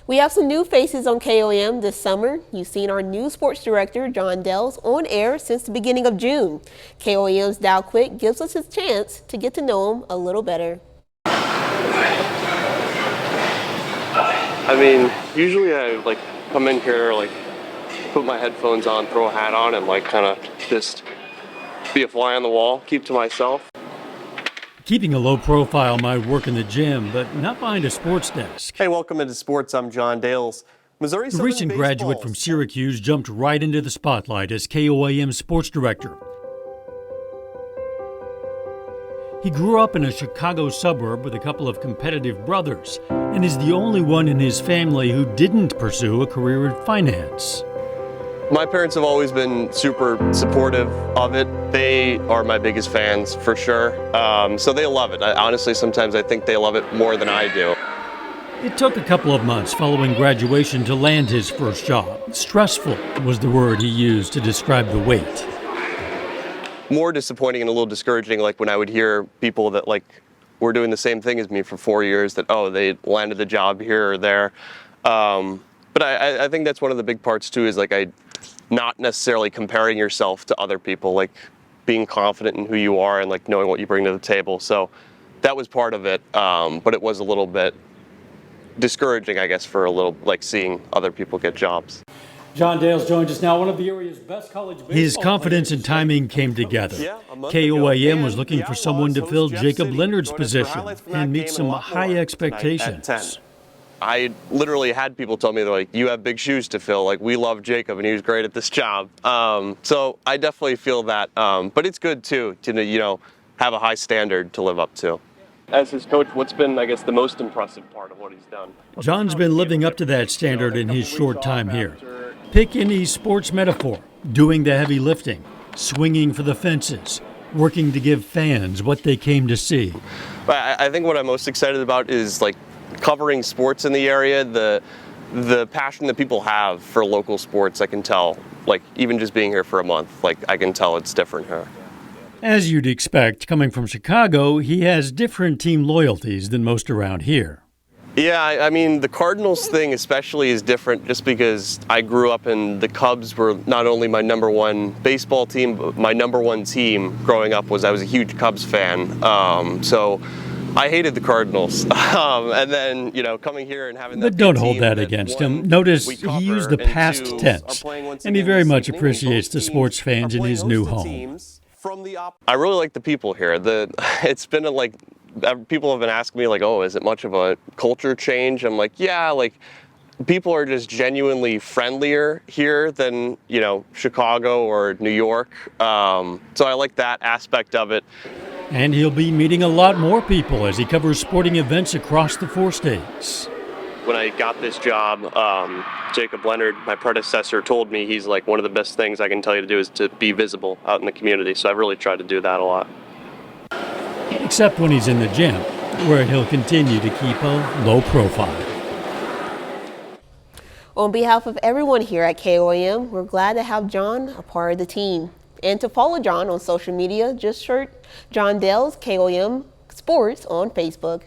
We have some new faces on KOAM this summer. You've seen our new sports director, John Dells, on air since the beginning of June. KOAM's Dow Quick gives us his chance to get to know him a little better. I mean, usually I come in here, put my headphones on, throw a hat on, and kind of just be a fly on the wall, keep to myself. Keeping a low profile might work in the gym, but not behind a sports desk. Hey, welcome into sports. I'm John Dales. Missouri The recent graduate from Syracuse jumped right into the spotlight as KOAM sports director. He grew up in a Chicago suburb with a couple of competitive brothers and is the only one in his family who didn't pursue a career in finance. My parents have always been super supportive of it. They are my biggest fans for sure. So they love it. Honestly, sometimes I think they love it more than I do. It took a couple of months following graduation to land his first job. Stressful was the word he used to describe the wait. More disappointing and a little discouraging, when I would hear people that were doing the same thing as me for 4 years, that, oh, they landed the job here or there. But I think that's one of the big parts too, is not necessarily comparing yourself to other people, being confident in who you are and knowing what you bring to the table. So that was part of it, but it was a little bit discouraging, I guess, for a little, seeing other people get jobs. John Dales joins us now, one of the area's best college baseball players. His confidence and timing came together. KOAM was looking for someone to fill Jacob Leonard's position and meet some high expectations. I literally had people tell me, they're you have big shoes to fill. We love Jacob and he was great at this job. So I definitely feel that. But it's good too to have a high standard to live up to. As his coach, what's been, I guess, the most impressive part of what he's done? John's been living up to that standard in his short time here. Pick any sports metaphor: doing the heavy lifting, swinging for the fences, working to give fans what they came to see. I think what I'm most excited about is covering sports in the area, the passion that people have for local sports. I can tell, even just being here for a month, I can tell it's different here. As you'd expect, coming from Chicago, he has different team loyalties than most around here. Yeah, I mean, the Cardinals thing especially is different just because I grew up and the Cubs were not only my number one baseball team, but my number one team growing up I was a huge Cubs fan. So I hated the Cardinals. And then, coming here and having that. But don't hold that against him. Notice he used the past tense, and he very much appreciates the sports fans in his new home. I really like the people here. It's been people have been asking me oh, is it much of a culture change? I'm yeah, people are just genuinely friendlier here than, Chicago or New York. So I like that aspect of it. And he'll be meeting a lot more people as he covers sporting events across the 4 states. When I got this job, Jacob Leonard, my predecessor, told me he's one of the best things I can tell you to do is to be visible out in the community. So I've really tried to do that a lot. Except when he's in the gym, where he'll continue to keep a low profile. On behalf of everyone here at KOAM, we're glad to have John a part of the team. And to follow John on social media, just search John Dales KOAM Sports on Facebook.